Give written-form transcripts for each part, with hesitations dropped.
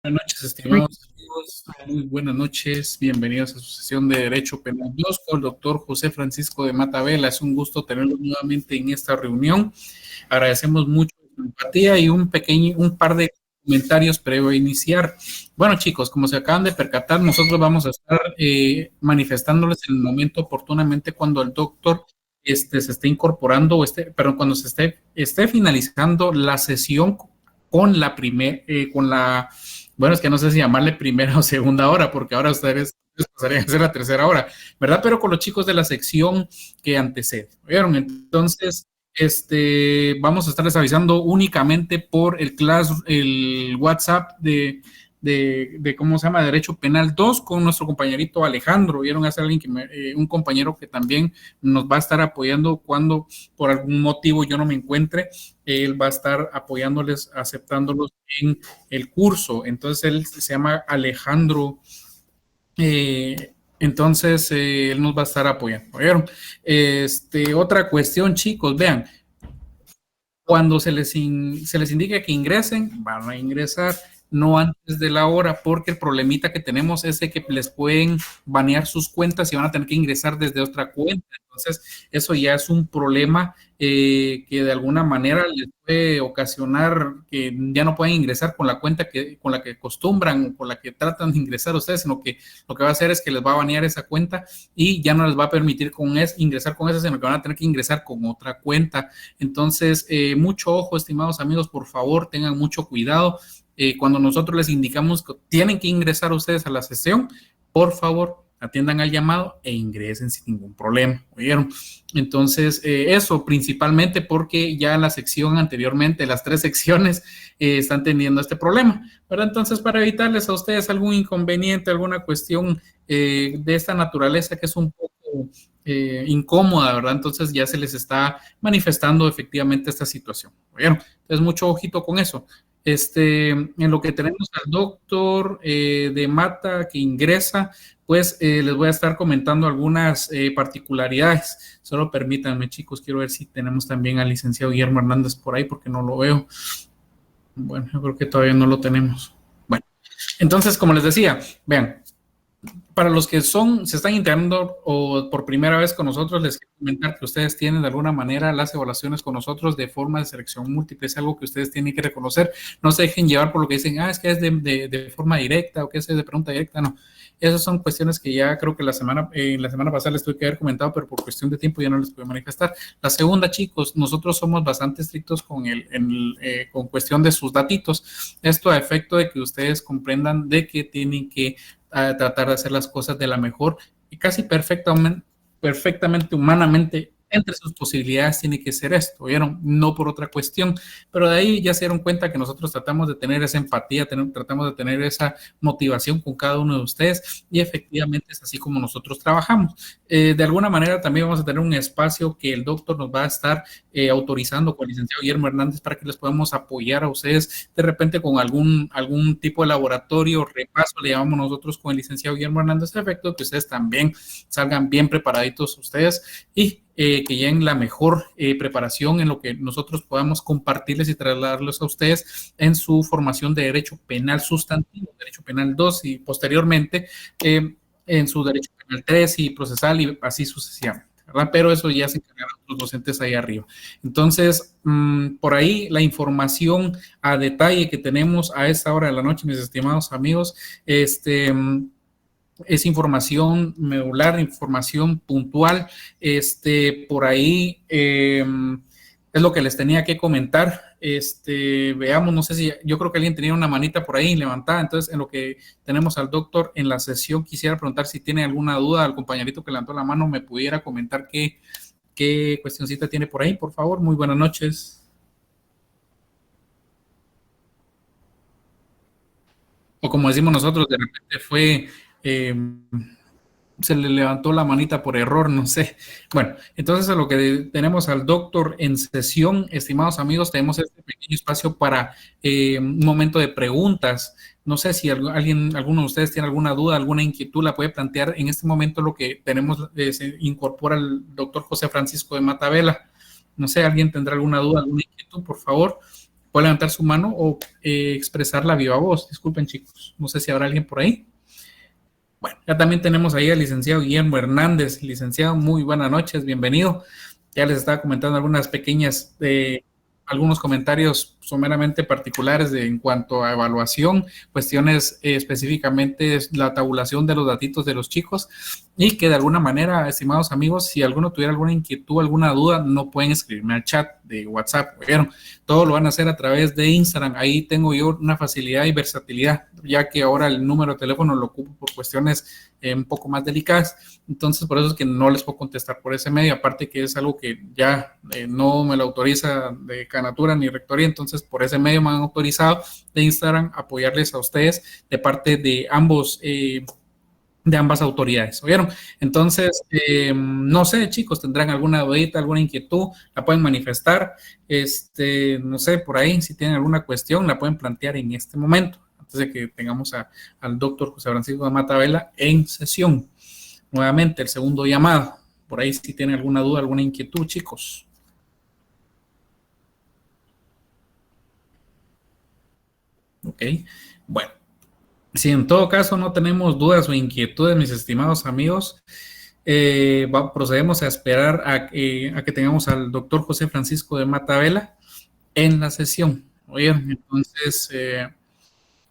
Buenas noches, estimados amigos. Muy buenas noches. Bienvenidos a su sesión de Derecho Penal 2 con el doctor José Francisco de Matavela. Es un gusto tenerlos nuevamente en esta reunión. Agradecemos mucho su empatía y un par de comentarios previo a iniciar. Bueno, chicos, como se acaban de percatar, nosotros vamos a estar manifestándoles en el momento oportunamente cuando el doctor se esté incorporando, cuando esté finalizando la sesión con la bueno, es que no sé si llamarle primera o segunda hora, porque ahora ustedes pasarían a ser la tercera hora, ¿verdad? Pero con los chicos de la sección que antecede, ¿vieron? Entonces, vamos a estarles avisando únicamente por el WhatsApp de ¿cómo se llama? Derecho Penal 2 con nuestro compañerito Alejandro. Vieron, es alguien un compañero que también nos va a estar apoyando cuando por algún motivo yo no me encuentre. Él va a estar apoyándoles, aceptándolos en el curso. Entonces, él se llama Alejandro. Entonces, él nos va a estar apoyando. ¿Vieron? Otra cuestión, chicos, vean, cuando se les indique que ingresen, van a ingresar no antes de la hora, porque el problemita que tenemos es de que les pueden banear sus cuentas y van a tener que ingresar desde otra cuenta. Entonces, eso ya es un problema que de alguna manera les puede ocasionar que ya no pueden ingresar con la cuenta con la que acostumbran, con la que tratan de ingresar ustedes, sino que lo que va a hacer es que les va a banear esa cuenta y ya no les va a permitir ingresar con esa, sino que van a tener que ingresar con otra cuenta. Entonces, mucho ojo, estimados amigos, por favor, tengan mucho cuidado. Cuando nosotros les indicamos que tienen que ingresar ustedes a la sesión, por favor, atiendan al llamado e ingresen sin ningún problema, ¿oyeron? Entonces, eso principalmente porque ya en la sección anteriormente, las 3 secciones están teniendo este problema, ¿verdad? Entonces, para evitarles a ustedes algún inconveniente, alguna cuestión de esta naturaleza que es un poco incómoda, ¿verdad? Entonces ya se les está manifestando efectivamente esta situación, ¿oyeron? Entonces, mucho ojito con eso. En lo que tenemos al doctor de Mata que ingresa, pues les voy a estar comentando algunas particularidades. Solo permítanme, chicos, quiero ver si tenemos también al licenciado Guillermo Hernández por ahí, porque no lo veo. Bueno, yo creo que todavía no lo tenemos. Bueno, entonces, como les decía, vean, para los que se están integrando o por primera vez con nosotros, les quiero comentar que ustedes tienen de alguna manera las evaluaciones con nosotros de forma de selección múltiple. Es algo que ustedes tienen que reconocer. No se dejen llevar por lo que dicen, es que es de forma directa o que es de pregunta directa. No, esas son cuestiones que ya creo que la semana pasada les tuve que haber comentado, pero por cuestión de tiempo ya no les puedo manifestar. La segunda, chicos, nosotros somos bastante estrictos con cuestión de sus datitos. Esto a efecto de que ustedes comprendan de que tienen que tratar de hacer las cosas de la mejor y casi perfectamente humanamente entre sus posibilidades tiene que ser esto, ¿vieron? No por otra cuestión, pero de ahí ya se dieron cuenta que nosotros tratamos de tener esa empatía, tratamos de tener esa motivación con cada uno de ustedes y efectivamente es así como nosotros trabajamos. De alguna manera también vamos a tener un espacio que el doctor nos va a estar autorizando con el licenciado Guillermo Hernández para que les podamos apoyar a ustedes de repente con algún tipo de laboratorio, repaso, le llamamos nosotros con el licenciado Guillermo Hernández, a efecto que ustedes también salgan bien preparaditos ustedes y que lleguen la mejor preparación en lo que nosotros podamos compartirles y trasladarles a ustedes en su formación de Derecho Penal Sustantivo, Derecho Penal 2 y posteriormente en su Derecho Penal 3 y procesal y así sucesivamente, ¿verdad? Pero eso ya se encargarán los docentes ahí arriba. Entonces, por ahí la información a detalle que tenemos a esta hora de la noche, mis estimados amigos, es información medular, información puntual. Por ahí es lo que les tenía que comentar. Veamos, no sé si yo creo que alguien tenía una manita por ahí levantada. Entonces, en lo que tenemos al doctor en la sesión, quisiera preguntar si tiene alguna duda. Al compañerito que levantó la mano, me pudiera comentar qué cuestioncita tiene por ahí, por favor. Muy buenas noches. O como decimos nosotros, de repente fue. Se le levantó la manita por error, no sé. Bueno, entonces a lo que tenemos al doctor en sesión, estimados amigos, tenemos este pequeño espacio para un momento de preguntas. No sé si alguno de ustedes tiene alguna duda, alguna inquietud, la puede plantear. En este momento lo que tenemos se incorpora el doctor José Francisco de Matavela. No sé, ¿alguien tendrá alguna duda, alguna inquietud, por favor? puede levantar su mano o expresarla a viva voz. Disculpen, chicos, no sé si habrá alguien por ahí. Bueno, ya también tenemos ahí al licenciado Guillermo Hernández. Licenciado, muy buenas noches, bienvenido. Ya les estaba comentando algunas pequeñas, algunos comentarios someramente particulares en cuanto a evaluación, cuestiones específicamente la tabulación de los datitos de los chicos y que de alguna manera, estimados amigos, si alguno tuviera alguna inquietud, alguna duda, no pueden escribirme al chat de WhatsApp, ¿vieron? Todo lo van a hacer a través de Instagram. Ahí tengo yo una facilidad y versatilidad, ya que ahora el número de teléfono lo ocupo por cuestiones un poco más delicadas. Entonces, por eso es que no les puedo contestar por ese medio, aparte que es algo que ya no me lo autoriza de Canatura ni Rectoría, entonces por ese medio me han autorizado de Instagram apoyarles a ustedes de parte de ambos, de ambas autoridades, ¿oyeron? Entonces, no sé, chicos, tendrán alguna dudita, alguna inquietud, la pueden manifestar, no sé, por ahí, si tienen alguna cuestión, la pueden plantear en este momento, antes de que tengamos al doctor José Francisco de Matavela en sesión. Nuevamente, el segundo llamado, por ahí si tienen alguna duda, alguna inquietud, chicos. Ok, bueno. Si en todo caso no tenemos dudas o inquietudes, mis estimados amigos, procedemos a esperar a que tengamos al doctor José Francisco de Matavela en la sesión. Oigan, entonces,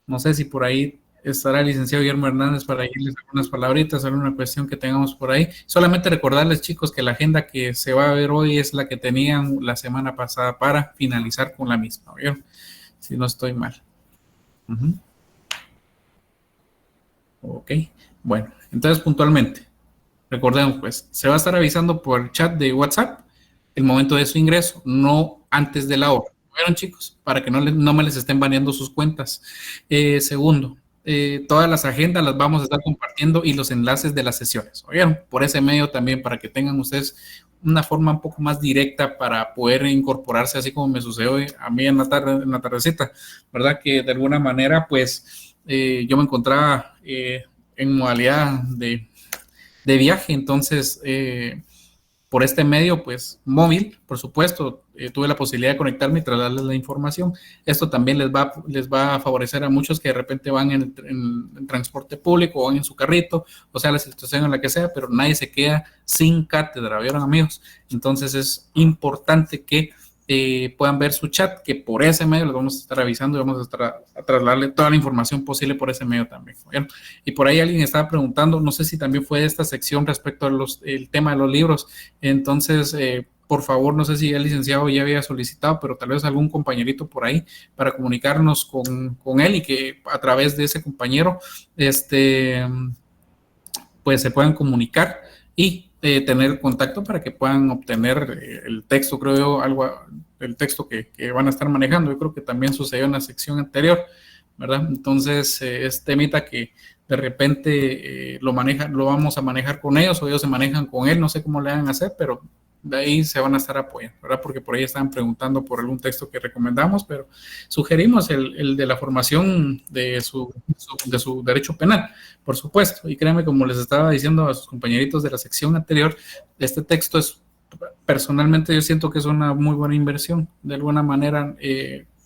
no sé si por ahí estará el licenciado Guillermo Hernández para irles algunas palabritas, alguna cuestión que tengamos por ahí. Solamente recordarles, chicos, que la agenda que se va a ver hoy es la que tenían la semana pasada para finalizar con la misma, ¿oyeron? Si no estoy mal. Ok, bueno, entonces puntualmente, recordemos pues, se va a estar avisando por el chat de WhatsApp el momento de su ingreso, no antes de la hora. ¿Vieron, chicos? Para que no me les estén baneando sus cuentas. Segundo, todas las agendas las vamos a estar compartiendo y los enlaces de las sesiones. ¿Oyeron? Por ese medio también, para que tengan ustedes una forma un poco más directa para poder incorporarse, así como me sucedió a mí en la tardecita, ¿verdad? Que de alguna manera, pues, yo me encontraba en modalidad de viaje, entonces por este medio, pues móvil, por supuesto, tuve la posibilidad de conectarme y trasladarles la información. Esto también les va a favorecer a muchos que de repente van en transporte público o van en su carrito, o sea, la situación en la que sea, pero nadie se queda sin cátedra, ¿vieron, amigos? Entonces es importante que puedan ver su chat, que por ese medio les vamos a estar avisando y vamos a estar a trasladarle toda la información posible por ese medio también. ¿Vieron? Y por ahí alguien estaba preguntando, no sé si también fue de esta sección respecto al tema de los libros. Entonces, por favor, no sé si el licenciado ya había solicitado, pero tal vez algún compañerito por ahí para comunicarnos con él y que a través de ese compañero, pues se puedan comunicar y tener contacto para que puedan obtener el texto, creo yo, el texto que van a estar manejando. Yo creo que también sucedió en la sección anterior, ¿verdad? Entonces, es temita que de repente lo vamos a manejar con ellos o ellos se manejan con él, no sé cómo le van a hacer, pero de ahí se van a estar apoyando, ¿verdad? Porque por ahí estaban preguntando por algún texto que recomendamos, pero sugerimos el de la formación de su derecho penal, por supuesto. Y créanme, como les estaba diciendo a sus compañeritos de la sección anterior, este texto es, personalmente yo siento que es una muy buena inversión. De alguna manera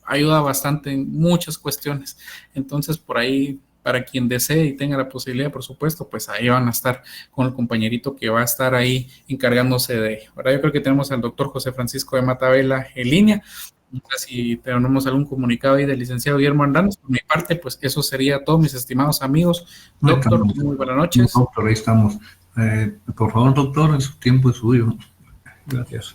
ayuda bastante en muchas cuestiones. Entonces, por ahí, para quien desee y tenga la posibilidad, por supuesto, pues ahí van a estar con el compañerito que va a estar ahí encargándose de ello. Ahora yo creo que tenemos al doctor José Francisco de Matavela en línea. No sé si tenemos algún comunicado ahí del licenciado Guillermo Hernández. Por mi parte, pues eso sería todo, mis estimados amigos. Doctor, muy buenas noches. Doctor, ahí estamos. Por favor, doctor, en su tiempo es suyo. Gracias.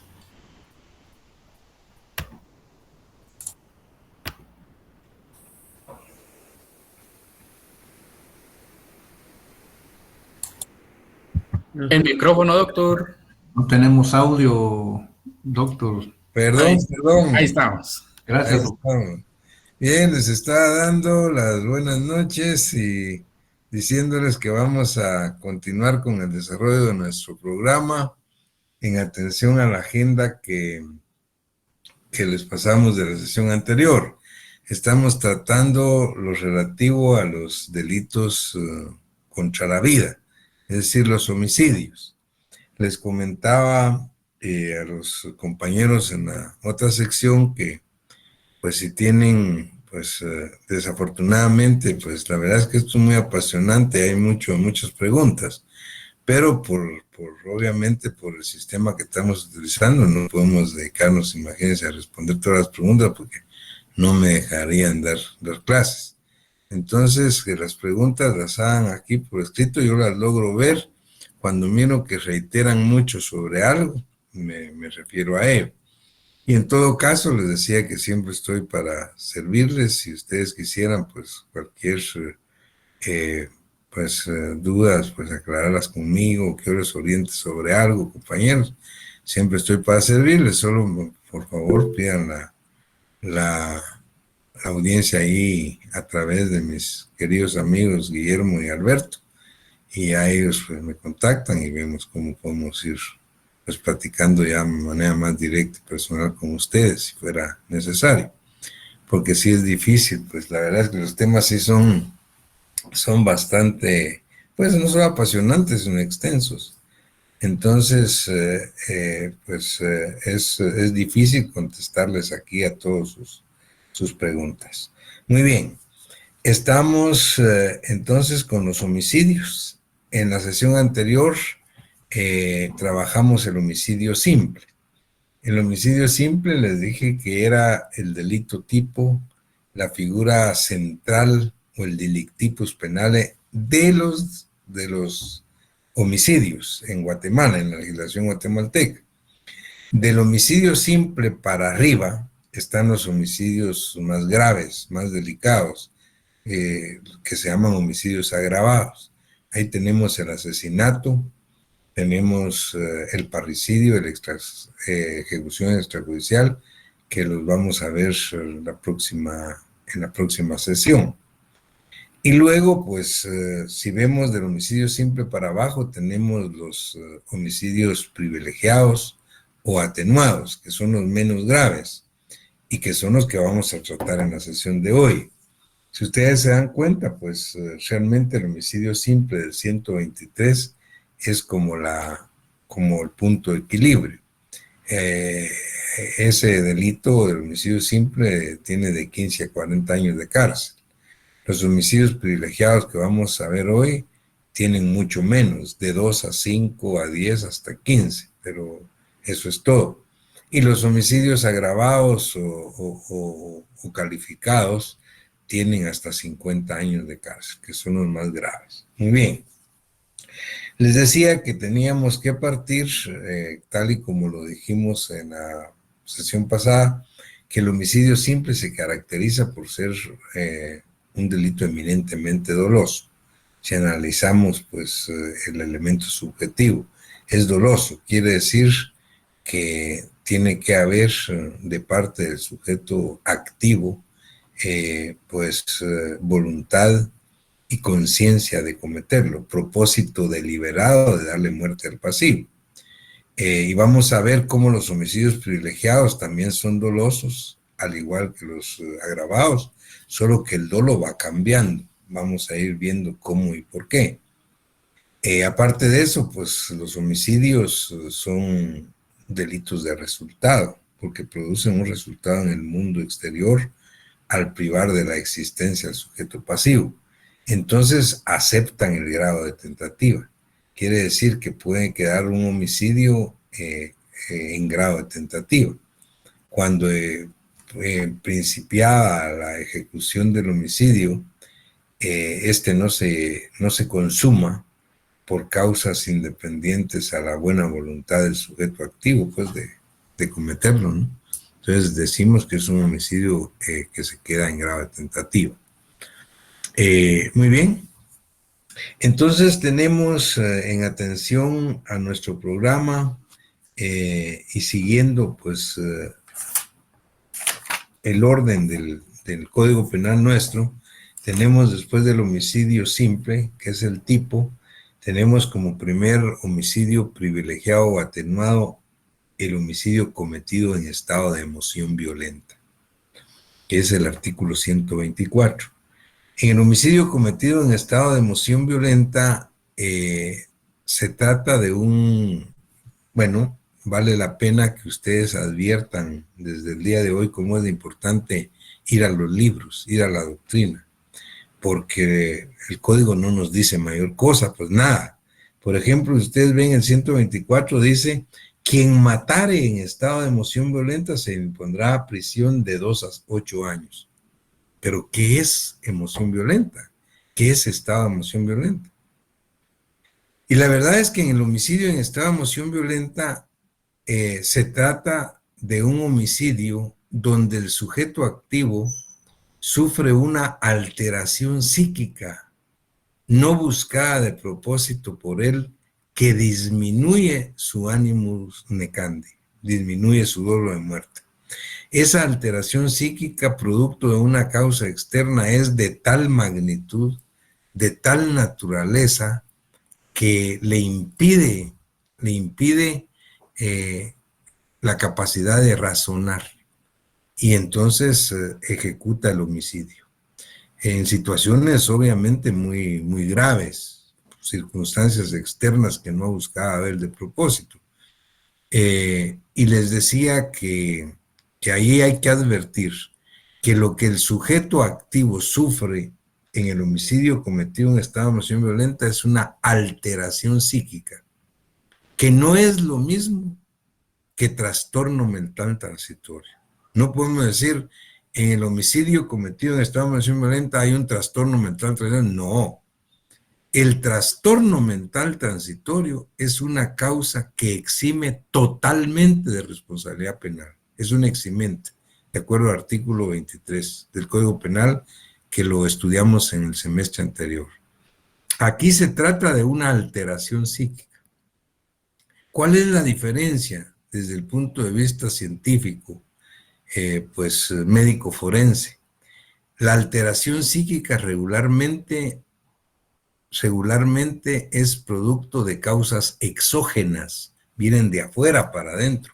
El micrófono, doctor. No tenemos audio, doctor. Perdón. Ahí estamos. Gracias, doctor. Bien, les está dando las buenas noches y diciéndoles que vamos a continuar con el desarrollo de nuestro programa en atención a la agenda que les pasamos de la sesión anterior. Estamos tratando lo relativo a los delitos contra la vida, es decir, los homicidios. Les comentaba a los compañeros en la otra sección que pues si tienen, pues desafortunadamente, pues la verdad es que esto es muy apasionante, hay muchas preguntas, pero obviamente por el sistema que estamos utilizando no podemos dedicarnos, imagínense, a responder todas las preguntas porque no me dejarían dar clases. Entonces, que las preguntas las hagan aquí por escrito, yo las logro ver. Cuando miro que reiteran mucho sobre algo, me refiero a ello. Y en todo caso, les decía que siempre estoy para servirles. Si ustedes quisieran, pues cualquier dudas, pues aclararlas conmigo, que yo les oriente sobre algo, compañeros. Siempre estoy para servirles. Solo, por favor, pidan la audiencia ahí a través de mis queridos amigos Guillermo y Alberto, y a ellos pues me contactan y vemos cómo podemos ir pues platicando ya de manera más directa y personal con ustedes si fuera necesario, porque sí es difícil, pues la verdad es que los temas sí son bastante, pues no son apasionantes, sino extensos. Entonces, es difícil contestarles aquí a todos sus preguntas. Muy bien, estamos entonces con los homicidios. En la sesión anterior trabajamos el homicidio simple. El homicidio simple les dije que era el delito tipo, la figura central o el delictipus penale de los homicidios en Guatemala, en la legislación guatemalteca. Del homicidio simple para arriba están los homicidios más graves, más delicados, que se llaman homicidios agravados. Ahí tenemos el asesinato, tenemos el parricidio, ejecución extrajudicial, que los vamos a ver en la próxima sesión. Y luego, pues, si vemos del homicidio simple para abajo, tenemos los homicidios privilegiados o atenuados, que son los menos graves y que son los que vamos a tratar en la sesión de hoy. Si ustedes se dan cuenta, pues realmente el homicidio simple del 123 es como el punto de equilibrio. Ese delito del homicidio simple tiene de 15 a 40 años de cárcel. Los homicidios privilegiados que vamos a ver hoy tienen mucho menos, de 2 a 5, a 10, hasta 15, pero eso es todo. Y los homicidios agravados o calificados tienen hasta 50 años de cárcel, que son los más graves. Muy bien. Les decía que teníamos que partir, tal y como lo dijimos en la sesión pasada, que el homicidio simple se caracteriza por ser un delito eminentemente doloso. Si analizamos, pues, el elemento subjetivo, es doloso, quiere decir que tiene que haber de parte del sujeto activo, voluntad y conciencia de cometerlo, propósito deliberado de darle muerte al pasivo. Y vamos a ver cómo los homicidios privilegiados también son dolosos, al igual que los agravados, solo que el dolo va cambiando. Vamos a ir viendo cómo y por qué. Aparte de eso, pues los homicidios son delitos de resultado, porque producen un resultado en el mundo exterior al privar de la existencia al sujeto pasivo. Entonces aceptan el grado de tentativa. Quiere decir que puede quedar un homicidio en grado de tentativa. Cuando principiada la ejecución del homicidio, no se consuma por causas independientes a la buena voluntad del sujeto activo, pues de cometerlo, ¿no? Entonces decimos que es un homicidio que se queda en grado de tentativa. Muy bien. Entonces tenemos en atención a nuestro programa y siguiendo pues el orden del Código Penal nuestro, tenemos después del homicidio simple, que es el tipo, tenemos como primer homicidio privilegiado o atenuado el homicidio cometido en estado de emoción violenta, que es el artículo 124. En el homicidio cometido en estado de emoción violenta se trata de vale la pena que ustedes adviertan desde el día de hoy cómo es importante ir a los libros, ir a la doctrina, porque el código no nos dice mayor cosa, pues nada. Por ejemplo, ustedes ven el 124, dice, quien matare en estado de emoción violenta se impondrá prisión de 2 a 8 años. Pero, ¿qué es emoción violenta? ¿Qué es estado de emoción violenta? Y la verdad es que en el homicidio en estado de emoción violenta se trata de un homicidio donde el sujeto activo sufre una alteración psíquica no buscada de propósito por él que disminuye su animus necandi, disminuye su dolor de muerte. Esa alteración psíquica producto de una causa externa es de tal magnitud, de tal naturaleza, que le impide la capacidad de razonar y entonces ejecuta el homicidio. En situaciones obviamente muy, muy graves, circunstancias externas que no buscaba ver de propósito. Y les decía que ahí hay que advertir que lo que el sujeto activo sufre en el homicidio cometido en estado de emoción violenta es una alteración psíquica, que no es lo mismo que trastorno mental transitorio. No podemos decir, en el homicidio cometido en estado de emoción violenta hay un trastorno mental transitorio. No. El trastorno mental transitorio es una causa que exime totalmente de responsabilidad penal. Es un eximente, de acuerdo al artículo 23 del Código Penal, que lo estudiamos en el semestre anterior. Aquí se trata de una alteración psíquica. ¿Cuál es la diferencia desde el punto de vista científico, médico forense? La alteración psíquica regularmente es producto de causas exógenas, vienen de afuera para adentro,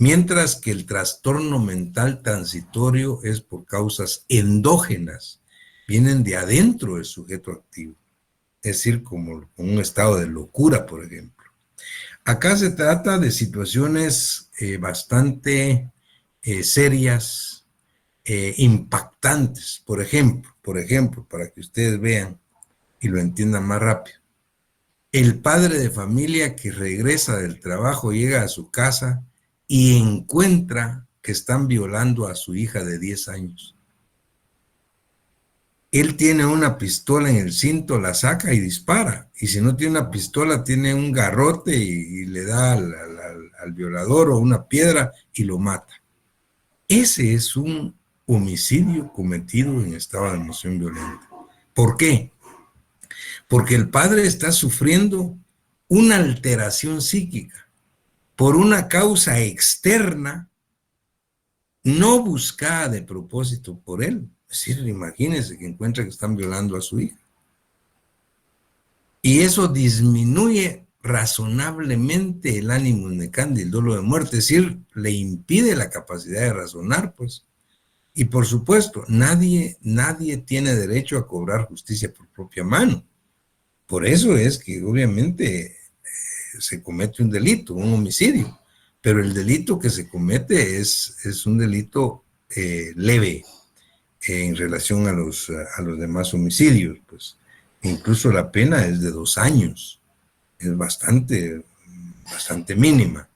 mientras que el trastorno mental transitorio es por causas endógenas, vienen de adentro del sujeto activo, es decir, como un estado de locura, por ejemplo. Acá se trata de situaciones bastante serias, impactantes. Por ejemplo, para que ustedes vean y lo entiendan más rápido. El padre de familia que regresa del trabajo llega a su casa y encuentra que están violando a su hija de 10 años. Él tiene una pistola en el cinto, la saca y dispara. Y si no tiene una pistola, tiene un garrote y le da al violador o una piedra y lo mata. Ese es un homicidio cometido en estado de emoción violenta. ¿Por qué? Porque el padre está sufriendo una alteración psíquica por una causa externa no buscada de propósito por él. Es decir, imagínense que encuentra que están violando a su hija. Y eso disminuye razonablemente el ánimo necandi, el dolo de muerte, es decir, le impide la capacidad de razonar, pues. Y por supuesto, nadie tiene derecho a cobrar justicia por propia mano. Por eso es que obviamente se comete un delito, un homicidio, pero el delito que se comete es un delito leve en relación a los demás homicidios, pues. Incluso la pena es de 2 años, es bastante mínima.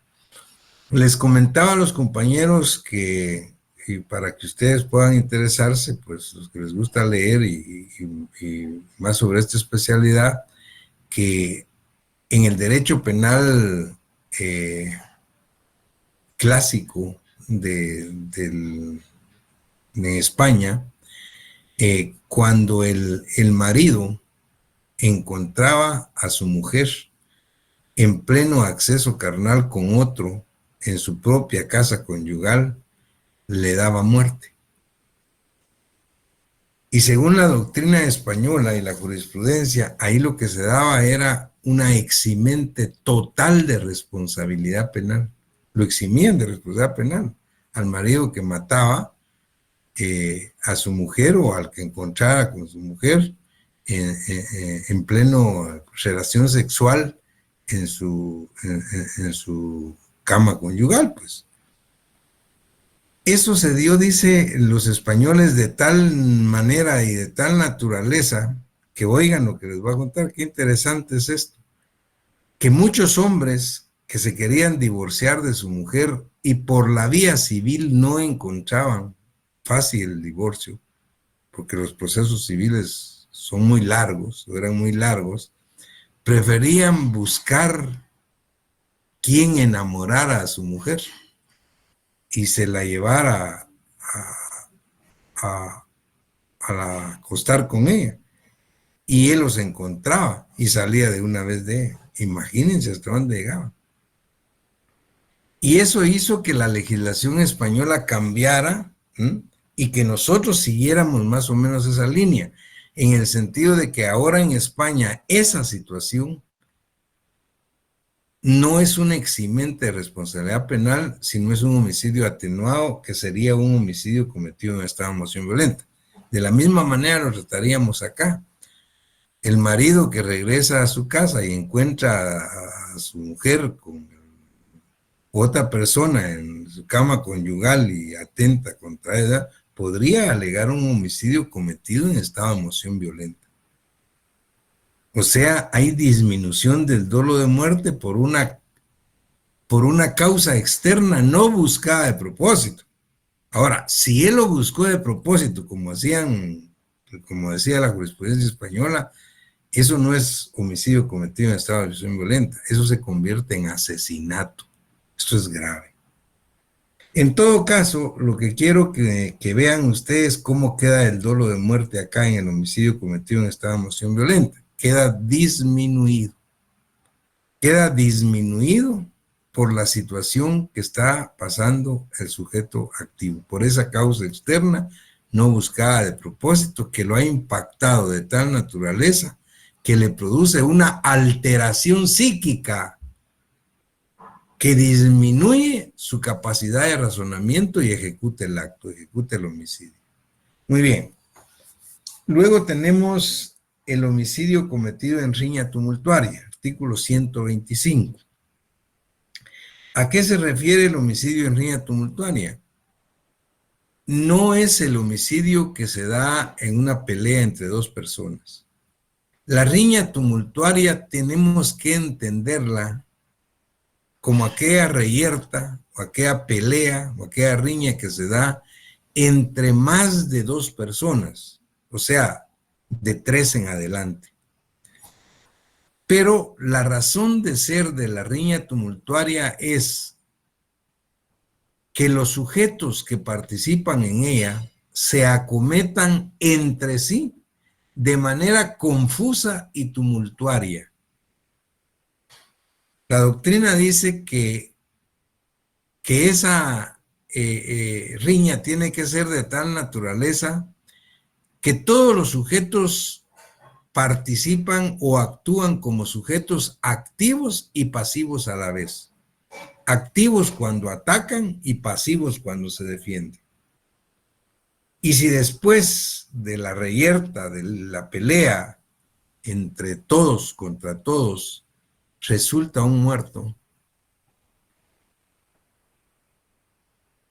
Les comentaba a los compañeros que, y para que ustedes puedan interesarse, pues los que les gusta leer y más sobre esta especialidad, que en el derecho penal clásico en España, cuando el marido encontraba a su mujer en pleno acceso carnal con otro en su propia casa conyugal, le daba muerte. Y según la doctrina española y la jurisprudencia, ahí lo que se daba era una eximente total de responsabilidad penal. Lo eximían de responsabilidad penal al marido que mataba a su mujer o al que encontrara con su mujer en pleno relación sexual en su cama conyugal, pues. Eso se dio, dice los españoles, de tal manera y de tal naturaleza, que oigan lo que les voy a contar, qué interesante es esto, que muchos hombres que se querían divorciar de su mujer y por la vía civil no encontraban fácil el divorcio, porque los procesos civiles son muy largos, o eran muy largos, preferían buscar quién enamorara a su mujer y se la llevara a acostar con ella. Y él los encontraba y salía de una vez de ella. Imagínense hasta dónde llegaban. Y eso hizo que la legislación española cambiara, ¿m? Y que nosotros siguiéramos más o menos esa línea, en el sentido de que ahora en España esa situación no es un eximente de responsabilidad penal, sino es un homicidio atenuado, que sería un homicidio cometido en estado de emoción violenta. De la misma manera lo trataríamos acá. El marido que regresa a su casa y encuentra a su mujer con otra persona en su cama conyugal y atenta contra ella, podría alegar un homicidio cometido en estado de emoción violenta. O sea, hay disminución del dolo de muerte por una causa externa no buscada de propósito. Ahora, si él lo buscó de propósito, como decía la jurisprudencia española, eso no es homicidio cometido en estado de emoción violenta, eso se convierte en asesinato. Esto es grave. En todo caso, lo que quiero que vean ustedes cómo queda el dolo de muerte acá en el homicidio cometido en estado de emoción violenta. Queda disminuido. Queda disminuido por la situación que está pasando el sujeto activo, por esa causa externa no buscada de propósito que lo ha impactado de tal naturaleza que le produce una alteración psíquica que disminuye su capacidad de razonamiento y ejecuta el acto, ejecuta el homicidio. Muy bien. Luego tenemos el homicidio cometido en riña tumultuaria, artículo 125. ¿A qué se refiere el homicidio en riña tumultuaria? No es el homicidio que se da en una pelea entre dos personas. La riña tumultuaria tenemos que entenderla como aquella reyerta o aquella pelea o aquella riña que se da entre más de dos personas, o sea, de tres en adelante. Pero la razón de ser de la riña tumultuaria es que los sujetos que participan en ella se acometan entre sí de manera confusa y tumultuaria. La doctrina dice que esa riña tiene que ser de tal naturaleza que todos los sujetos participan o actúan como sujetos activos y pasivos a la vez. Activos cuando atacan y pasivos cuando se defienden. Y si después de la reyerta, de la pelea entre todos contra todos, resulta un muerto,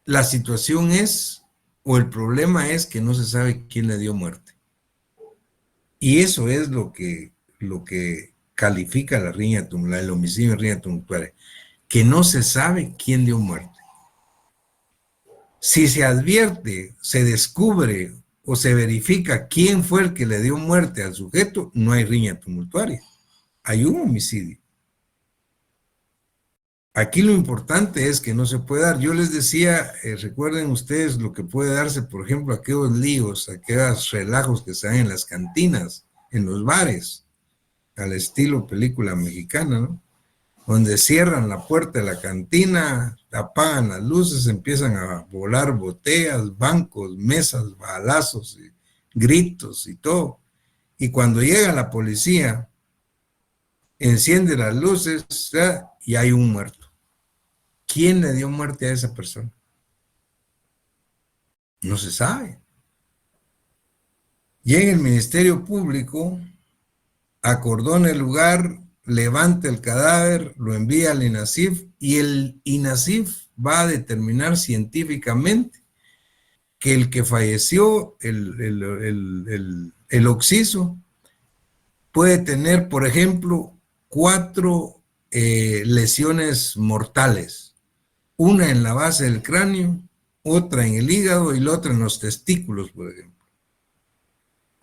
la situación es, o el problema es que no se sabe quién le dio muerte. Y eso es lo que califica la riña tumultuaria, el homicidio en riña tumultuaria, que no se sabe quién dio muerte. Si se advierte, se descubre o se verifica quién fue el que le dio muerte al sujeto, no hay riña tumultuaria, hay un homicidio. Aquí lo importante es que no se puede dar. Yo les decía, recuerden ustedes lo que puede darse, por ejemplo, aquellos líos, aquellos relajos que se dan en las cantinas, en los bares, al estilo película mexicana, ¿no? Donde cierran la puerta de la cantina, apagan las luces, empiezan a volar botellas, bancos, mesas, balazos, y gritos y todo. Y cuando llega la policía, enciende las luces, ¿ya? Y hay un muerto. ¿Quién le dio muerte a esa persona? No se sabe. Llega el Ministerio Público, acordona el lugar, levanta el cadáver, lo envía al INASIF y el INASIF va a determinar científicamente que el que falleció, el occiso, puede tener, por ejemplo, 4 lesiones mortales. Una en la base del cráneo, otra en el hígado y la otra en los testículos, por ejemplo.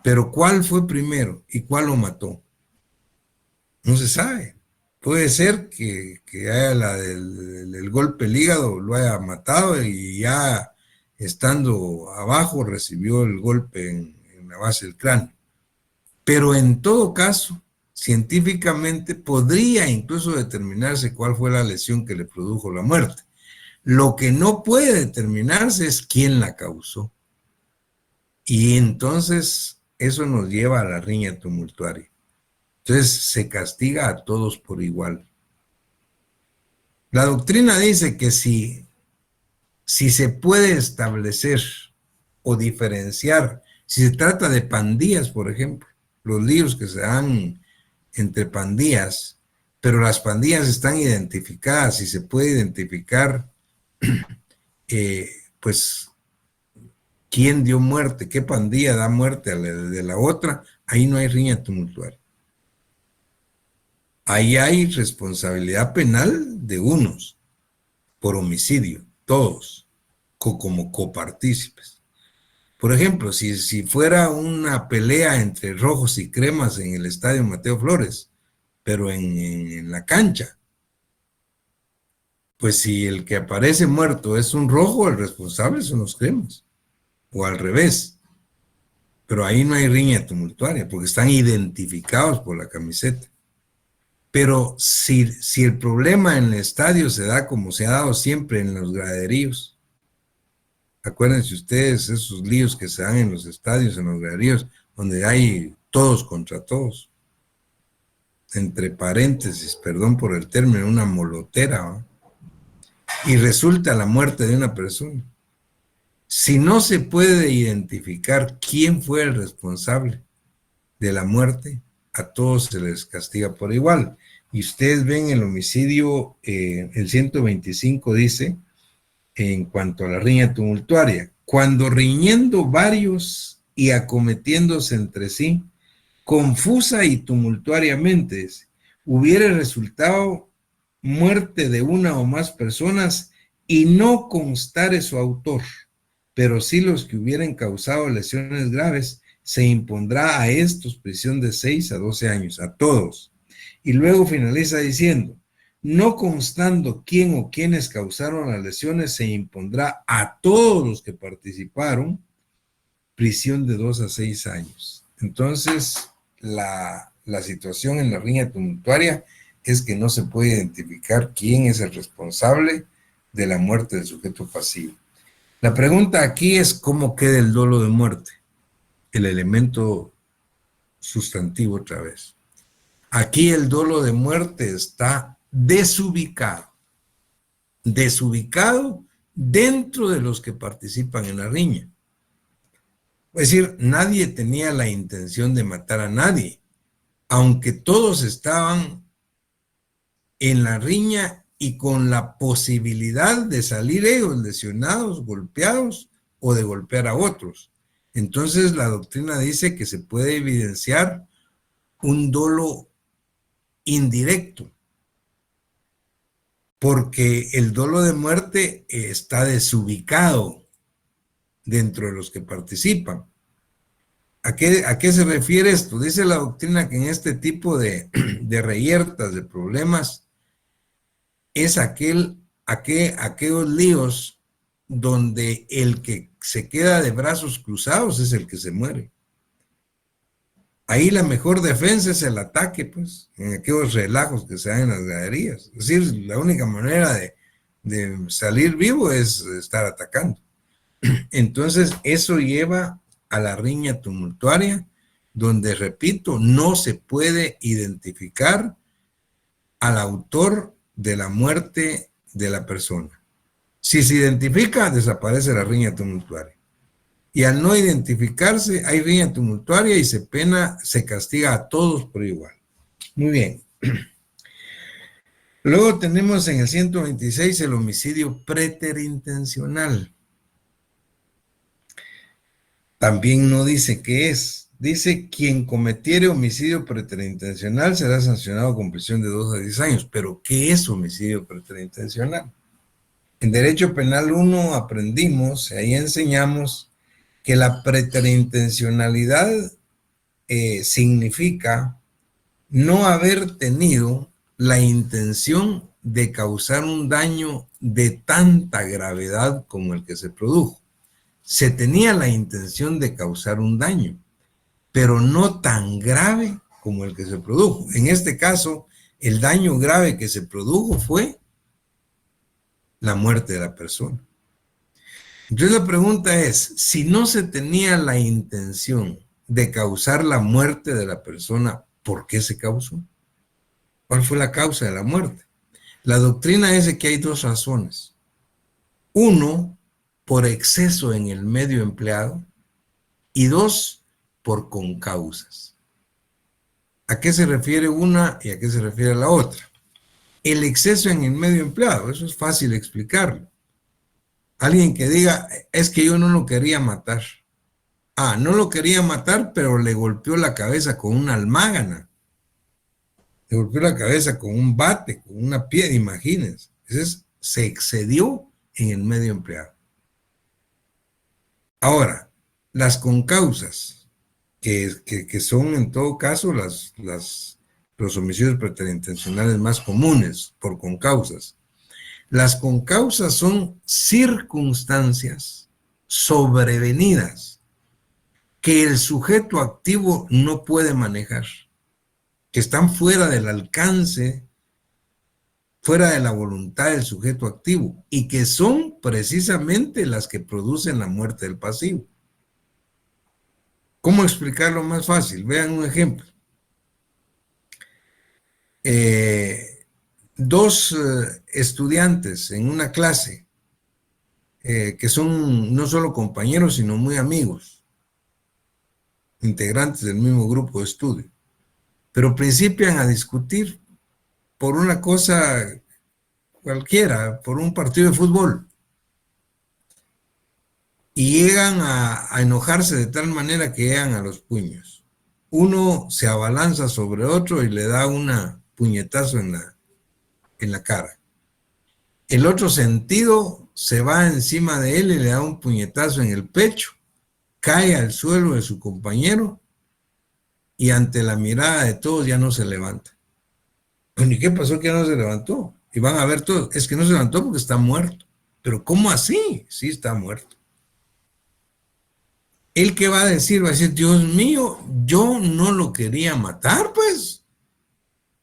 Pero ¿cuál fue primero y cuál lo mató? No se sabe. Puede ser que haya el golpe al hígado lo haya matado y ya estando abajo recibió el golpe en la base del cráneo. Pero en todo caso, científicamente podría incluso determinarse cuál fue la lesión que le produjo la muerte. Lo que no puede determinarse es quién la causó. Y entonces eso nos lleva a la riña tumultuaria. Entonces se castiga a todos por igual. La doctrina dice que si se puede establecer o diferenciar, si se trata de pandillas, por ejemplo, los líos que se dan entre pandillas, pero las pandillas están identificadas y se puede identificar, pues, quién dio muerte, qué pandilla da muerte de la otra, ahí no hay riña tumultuaria. Ahí hay responsabilidad penal de unos por homicidio, todos, como copartícipes. Por ejemplo, si fuera una pelea entre rojos y cremas en el estadio Mateo Flores, pero en la cancha, pues si el que aparece muerto es un rojo, el responsable son los cremas, o al revés. Pero ahí no hay riña tumultuaria, porque están identificados por la camiseta. Pero si el problema en el estadio se da como se ha dado siempre en los graderíos, acuérdense ustedes esos líos que se dan en los estadios, en los graderíos, donde hay todos contra todos. Entre paréntesis, perdón por el término, una molotera, ¿no? Y resulta la muerte de una persona. Si no se puede identificar quién fue el responsable de la muerte, a todos se les castiga por igual. Y ustedes ven el homicidio, el 125 dice, en cuanto a la riña tumultuaria, cuando riñendo varios y acometiéndose entre sí, confusa y tumultuariamente, hubiera resultado muerte de una o más personas y no constare su autor, pero sí los que hubieran causado lesiones graves, se impondrá a estos prisión de 6 a 12 años, a todos. Y luego finaliza diciendo, no constando quién o quiénes causaron las lesiones, se impondrá a todos los que participaron prisión de 2 a 6 años. Entonces, la situación en la riña tumultuaria es que no se puede identificar quién es el responsable de la muerte del sujeto pasivo. La pregunta aquí es cómo queda el dolo de muerte, el elemento sustantivo otra vez. Aquí el dolo de muerte está desubicado dentro de los que participan en la riña. Es decir, nadie tenía la intención de matar a nadie, aunque todos estaban en la riña y con la posibilidad de salir ellos lesionados, golpeados o de golpear a otros. Entonces la doctrina dice que se puede evidenciar un dolo indirecto, porque el dolo de muerte está desubicado dentro de los que participan. ¿A qué se refiere esto? Dice la doctrina que en este tipo de reyertas, de problemas, es aquellos líos donde el que se queda de brazos cruzados es el que se muere. Ahí la mejor defensa es el ataque, pues, en aquellos relajos que se dan en las graderías. Es decir, la única manera de salir vivo es estar atacando. Entonces, eso lleva a la riña tumultuaria, donde, repito, no se puede identificar al autor de la muerte de la persona. Si se identifica, desaparece la riña tumultuaria. Y al no identificarse, hay riña tumultuaria y se castiga a todos por igual. Muy bien. Luego tenemos en el 126 el homicidio preterintencional. También no dice qué es. Dice, quien cometiere homicidio preterintencional será sancionado con prisión de 2 a 10 años. Pero, ¿qué es homicidio preterintencional? En Derecho Penal 1 aprendimos, ahí enseñamos que la preterintencionalidad significa no haber tenido la intención de causar un daño de tanta gravedad como el que se produjo. Se tenía la intención de causar un daño, pero no tan grave como el que se produjo. En este caso, el daño grave que se produjo fue la muerte de la persona. Entonces la pregunta es, si no se tenía la intención de causar la muerte de la persona, ¿por qué se causó? ¿Cuál fue la causa de la muerte? La doctrina dice que hay 2 razones. Uno, por exceso en el medio empleado, y 2, por concausas. ¿A qué se refiere una y a qué se refiere la otra? El exceso en el medio empleado, eso es fácil explicarlo. Alguien que diga, es que yo no lo quería matar. Ah, no lo quería matar, pero le golpeó la cabeza con una almágana. Le golpeó la cabeza con un bate, con una piedra, imagínense. Entonces, se excedió en el medio empleado. Ahora, las concausas, que son en todo caso los homicidios preterintencionales más comunes por concausas. Las concausas son circunstancias sobrevenidas que el sujeto activo no puede manejar, que están fuera del alcance, fuera de la voluntad del sujeto activo, y que son precisamente las que producen la muerte del pasivo. ¿Cómo explicarlo más fácil? Vean un ejemplo. 2 estudiantes en una clase que son no solo compañeros, sino muy amigos, integrantes del mismo grupo de estudio, pero principian a discutir por una cosa cualquiera, por un partido de fútbol, y llegan a enojarse de tal manera que llegan a los puños. Uno se abalanza sobre otro y le da una puñetazo en la cara. El otro sentido se va encima de él y le da un puñetazo en el pecho, cae al suelo de su compañero y ante la mirada de todos ya no se levanta. Bueno, ¿y qué pasó que no se levantó? Y van a ver todos, es que no se levantó porque está muerto. ¿Pero cómo así? Sí, está muerto. ¿Él qué va a decir? Va a decir, Dios mío, yo no lo quería matar, pues.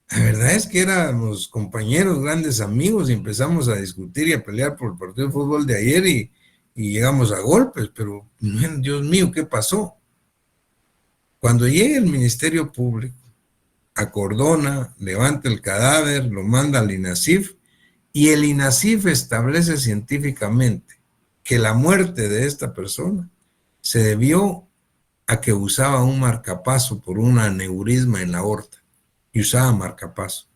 La verdad es que éramos compañeros, grandes amigos, y empezamos a discutir y a pelear por el partido de fútbol de ayer y llegamos a golpes, pero Dios mío, ¿qué pasó? Cuando llegue el Ministerio Público, acordona, levanta el cadáver, lo manda al INASIF, y el INASIF establece científicamente que la muerte de esta persona se debió a que usaba un marcapaso por un aneurisma en la aorta, y usaba marcapaso.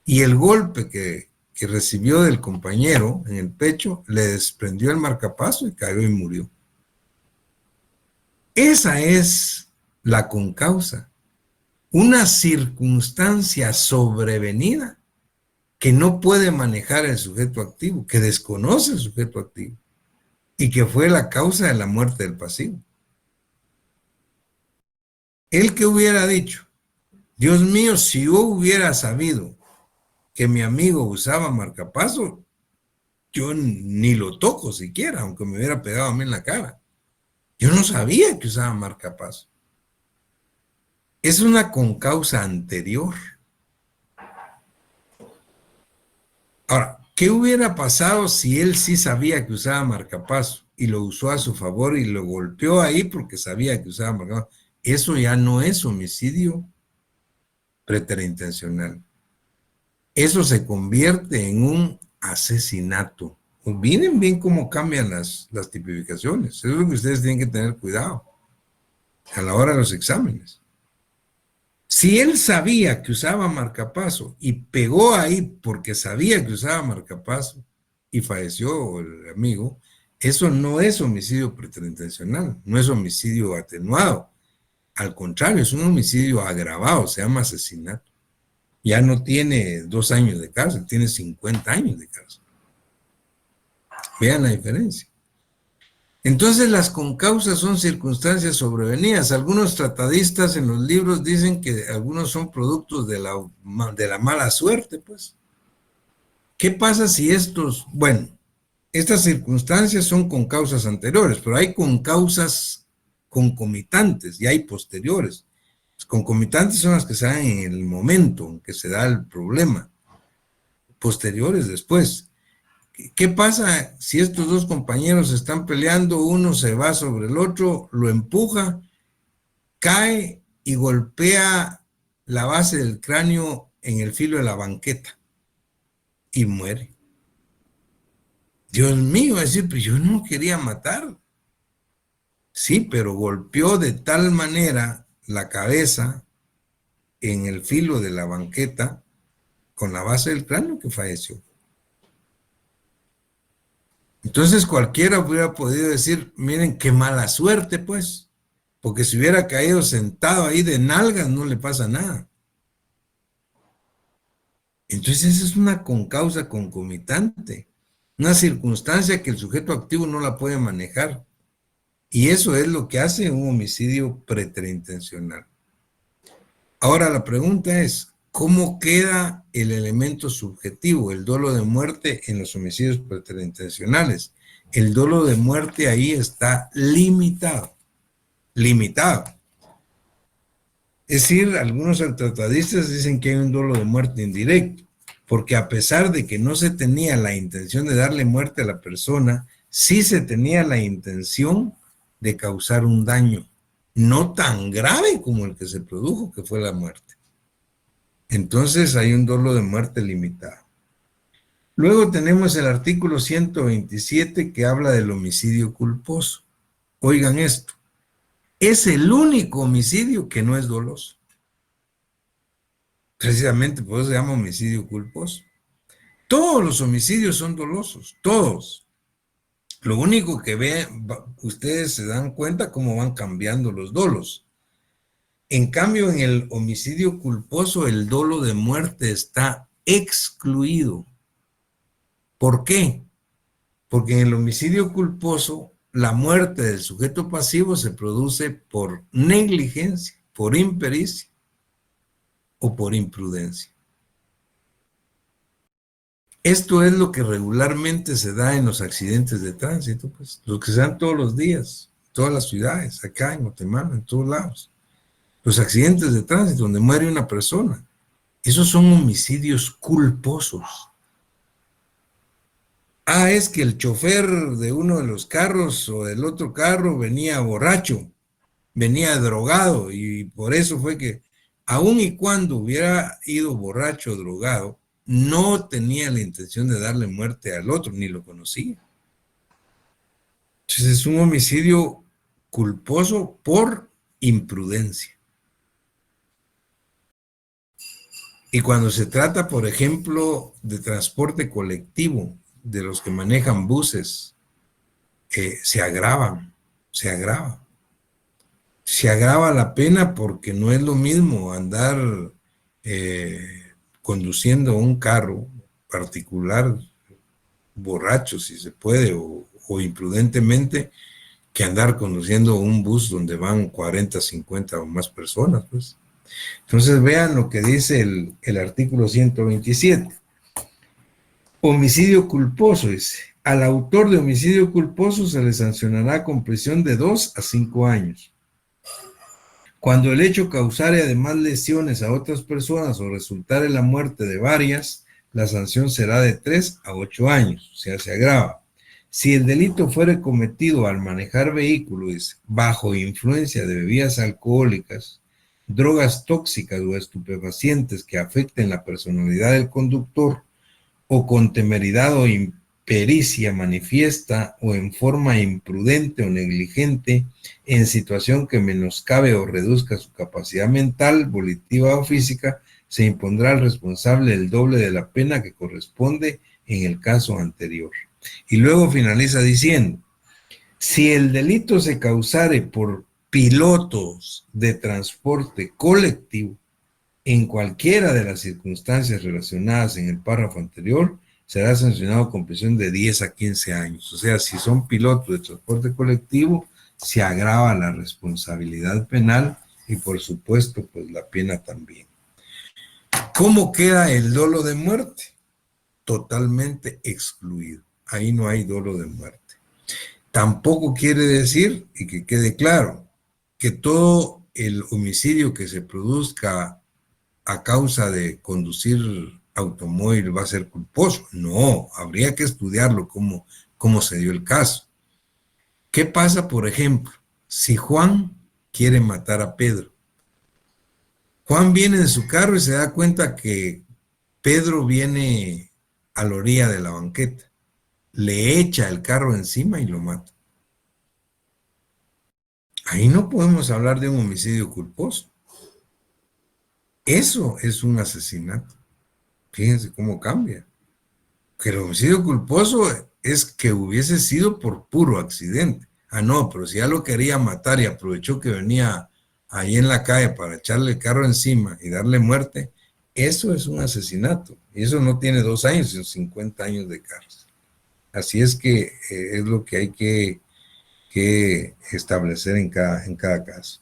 Y el golpe que recibió del compañero en el pecho le desprendió el marcapaso y cayó y murió. Esa es la concausa, una circunstancia sobrevenida que no puede manejar el sujeto activo, que desconoce el sujeto activo y que fue la causa de la muerte del pasivo. Él que hubiera dicho, Dios mío, si yo hubiera sabido que mi amigo usaba marcapaso, yo ni lo toco siquiera, aunque me hubiera pegado a mí en la cara. Yo no sabía que usaba marcapaso. Es una concausa anterior. Ahora, ¿qué hubiera pasado si él sí sabía que usaba marcapaso y lo usó a su favor y lo golpeó ahí porque sabía que usaba marcapaso? Eso ya no es homicidio preterintencional. Eso se convierte en un asesinato. Miren bien cómo cambian las tipificaciones. Eso es lo que ustedes tienen que tener cuidado a la hora de los exámenes. Si él sabía que usaba marcapaso y pegó ahí porque sabía que usaba marcapaso y falleció el amigo, eso no es homicidio preterintencional, no es homicidio atenuado. Al contrario, es un homicidio agravado, se llama asesinato. Ya no tiene 2 años de cárcel, tiene 50 años de cárcel. Vean la diferencia. Entonces las concausas son circunstancias sobrevenidas. Algunos tratadistas en los libros dicen que algunos son productos de la mala suerte, pues. ¿Qué pasa si estos, bueno, estas circunstancias son con causas anteriores, pero hay con causas concomitantes y hay posteriores. Las concomitantes son las que se dan en el momento en que se da el problema. Posteriores después. ¿Qué pasa si estos dos compañeros están peleando? Uno se va sobre el otro, lo empuja, cae y golpea la base del cráneo en el filo de la banqueta y muere. Dios mío, es decir, pero yo no quería matar. Sí, pero golpeó de tal manera la cabeza en el filo de la banqueta con la base del cráneo que falleció. Entonces cualquiera hubiera podido decir, miren, qué mala suerte, pues, porque si hubiera caído sentado ahí de nalgas no le pasa nada. Entonces esa es una concausa concomitante, una circunstancia que el sujeto activo no la puede manejar. Y eso es lo que hace un homicidio preterintencional. Ahora la pregunta es, ¿cómo queda el elemento subjetivo, el dolo de muerte en los homicidios preterintencionales? El dolo de muerte ahí está limitado. Limitado. Es decir, algunos tratadistas dicen que hay un dolo de muerte indirecto, porque a pesar de que no se tenía la intención de darle muerte a la persona, sí se tenía la intención de causar un daño, no tan grave como el que se produjo, que fue la muerte. Entonces hay un dolo de muerte limitado. Luego tenemos el artículo 127 que habla del homicidio culposo. Oigan esto, es el único homicidio que no es doloso. Precisamente por eso se llama homicidio culposo. Todos los homicidios son dolosos, todos. Lo único que ven, ustedes se dan cuenta cómo van cambiando los dolos. En cambio, en el homicidio culposo, el dolo de muerte está excluido. ¿Por qué? Porque en el homicidio culposo, la muerte del sujeto pasivo se produce por negligencia, por impericia o por imprudencia. Esto es lo que regularmente se da en los accidentes de tránsito, pues, los que se dan todos los días, en todas las ciudades, acá en Guatemala, en todos lados. Los accidentes de tránsito donde muere una persona, esos son homicidios culposos. Es que el chofer de uno de los carros o del otro carro venía borracho, venía drogado, y por eso fue que, aun y cuando hubiera ido borracho o drogado, no tenía la intención de darle muerte al otro, ni lo conocía. Entonces es un homicidio culposo por imprudencia. Y cuando se trata, por ejemplo, de transporte colectivo, de los que manejan buses, se agrava. Se agrava la pena porque no es lo mismo andar conduciendo un carro particular, borracho si se puede, o imprudentemente, que andar conduciendo un bus donde van 40, 50 o más personas, pues. Entonces vean lo que dice el artículo 127. Homicidio culposo, dice. Al autor de homicidio culposo se le sancionará con prisión de 2 a 5 años. Cuando el hecho causare además lesiones a otras personas o resultare la muerte de varias, la sanción será de 3 a 8 años, o sea, se agrava. Si el delito fuere cometido al manejar vehículos bajo influencia de bebidas alcohólicas, drogas tóxicas o estupefacientes que afecten la personalidad del conductor, o con temeridad o pericia manifiesta o en forma imprudente o negligente en situación que menoscabe o reduzca su capacidad mental, volitiva o física, se impondrá al responsable el doble de la pena que corresponde en el caso anterior. Y luego finaliza diciendo, si el delito se causare por pilotos de transporte colectivo, en cualquiera de las circunstancias relacionadas en el párrafo anterior, será sancionado con prisión de 10 a 15 años. O sea, si son pilotos de transporte colectivo, se agrava la responsabilidad penal y, por supuesto, pues la pena también. ¿Cómo queda el dolo de muerte? Totalmente excluido. Ahí no hay dolo de muerte. Tampoco quiere decir, y que quede claro, que todo el homicidio que se produzca a causa de conducir automóvil va a ser culposo. No, habría que estudiarlo cómo se dio el caso. ¿Qué pasa, por ejemplo, si Juan quiere matar a Pedro? Juan viene en su carro y se da cuenta que Pedro viene a la orilla de la banqueta. Le echa el carro encima y lo mata. Ahí no podemos hablar de un homicidio culposo. Eso es un asesinato. Fíjense cómo cambia. Que el homicidio culposo es que hubiese sido por puro accidente. Ah, no, pero si ya lo quería matar y aprovechó que venía ahí en la calle para echarle el carro encima y darle muerte, eso es un asesinato. Y eso no tiene 2 años, sino 50 años de cárcel. Así es que es lo que hay que establecer en cada caso.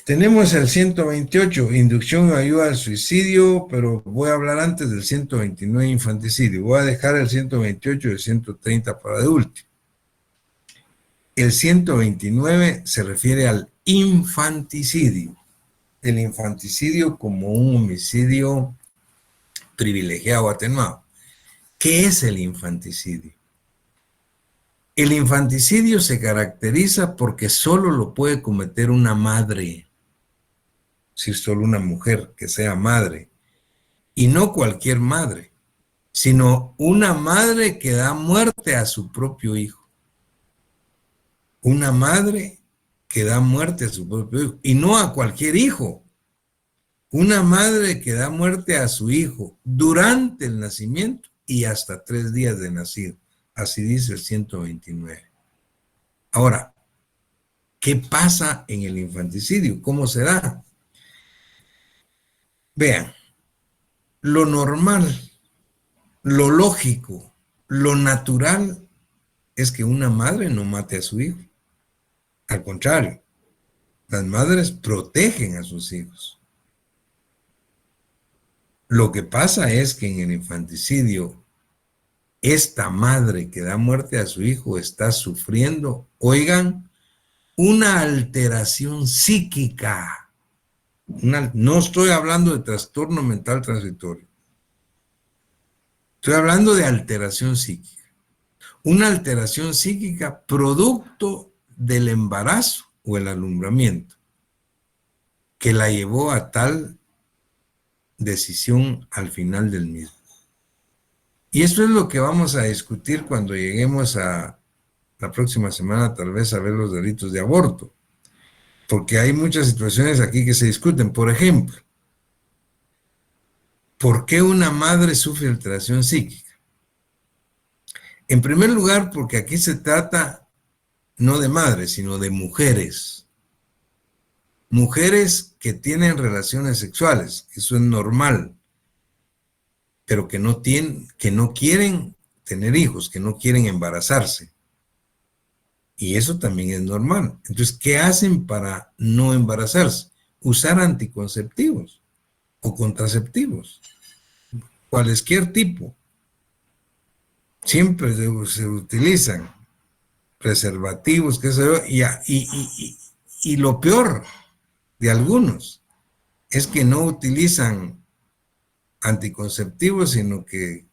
Tenemos el 128, inducción o ayuda al suicidio, pero voy a hablar antes del 129, infanticidio. Voy a dejar el 128 y el 130 para de último. El 129 se refiere al infanticidio. El infanticidio como un homicidio privilegiado o atenuado. ¿Qué es el infanticidio? El infanticidio se caracteriza porque solo lo puede cometer una madre, si solo una mujer que sea madre, y no cualquier madre, sino una madre que da muerte a su propio hijo. Una madre que da muerte a su propio hijo, y no a cualquier hijo. Una madre que da muerte a su hijo durante el nacimiento y hasta 3 días de nacido. Así dice el 129. Ahora, ¿qué pasa en el infanticidio? ¿Cómo se da? Vean, lo normal, lo lógico, lo natural es que una madre no mate a su hijo. Al contrario, las madres protegen a sus hijos. Lo que pasa es que en el infanticidio, esta madre que da muerte a su hijo está sufriendo, oigan, una alteración psíquica. No estoy hablando de trastorno mental transitorio. Estoy hablando de alteración psíquica. Una alteración psíquica producto del embarazo o el alumbramiento que la llevó a tal decisión al final del mismo. Y eso es lo que vamos a discutir cuando lleguemos a la próxima semana, tal vez, a ver los delitos de aborto. Porque hay muchas situaciones aquí que se discuten. Por ejemplo, ¿por qué una madre sufre alteración psíquica? En primer lugar, porque aquí se trata no de madres, sino de mujeres. Mujeres que tienen relaciones sexuales, eso es normal, pero que no quieren tener hijos, que no quieren embarazarse. Y eso también es normal. Entonces, ¿qué hacen para no embarazarse? Usar anticonceptivos o contraceptivos, cualquier tipo. Siempre se utilizan preservativos, qué sé yo, y lo peor de algunos es que no utilizan anticonceptivos, sino que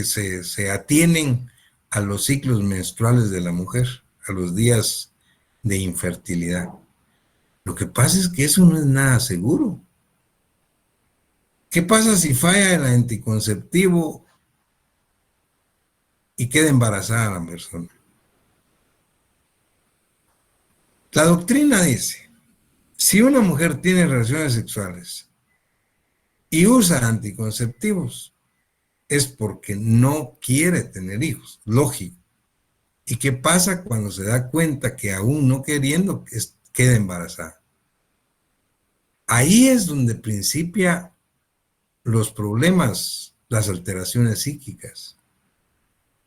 se atienen a los ciclos menstruales de la mujer, a los días de infertilidad. Lo que pasa es que eso no es nada seguro. ¿Qué pasa si falla el anticonceptivo y queda embarazada la persona? La doctrina dice, si una mujer tiene relaciones sexuales y usa anticonceptivos, es porque no quiere tener hijos, lógico. ¿Y qué pasa cuando se da cuenta que aún no queriendo queda embarazada? Ahí es donde principia los problemas, las alteraciones psíquicas,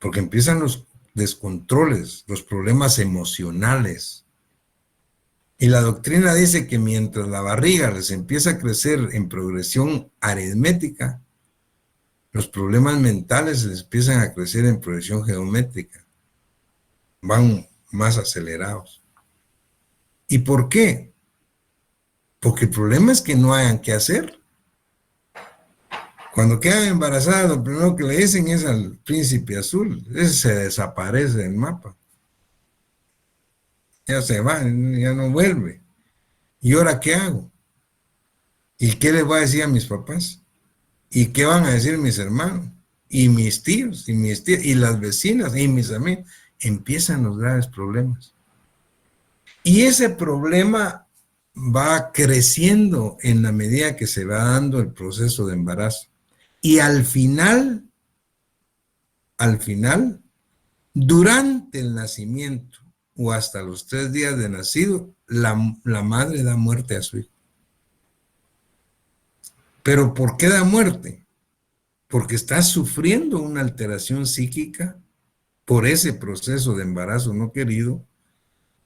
porque empiezan los descontroles, los problemas emocionales. Y la doctrina dice que mientras la barriga les empieza a crecer en progresión aritmética, los problemas mentales les empiezan a crecer en progresión geométrica. Van más acelerados. ¿Y por qué? Porque el problema es que no hayan qué hacer. Cuando quedan embarazadas, lo primero que le dicen es al príncipe azul. Ese se desaparece del mapa. Ya se va, ya no vuelve. ¿Y ahora qué hago? ¿Y qué les voy a decir a mis papás? ¿Y qué van a decir mis hermanos? Y mis tíos, y mis tías, y las vecinas, y mis amigos. Empiezan los graves problemas. Y ese problema va creciendo en la medida que se va dando el proceso de embarazo. Y al final, durante el nacimiento o hasta los 3 días de nacido, la madre da muerte a su hijo. ¿Pero por qué da muerte? Porque está sufriendo una alteración psíquica por ese proceso de embarazo no querido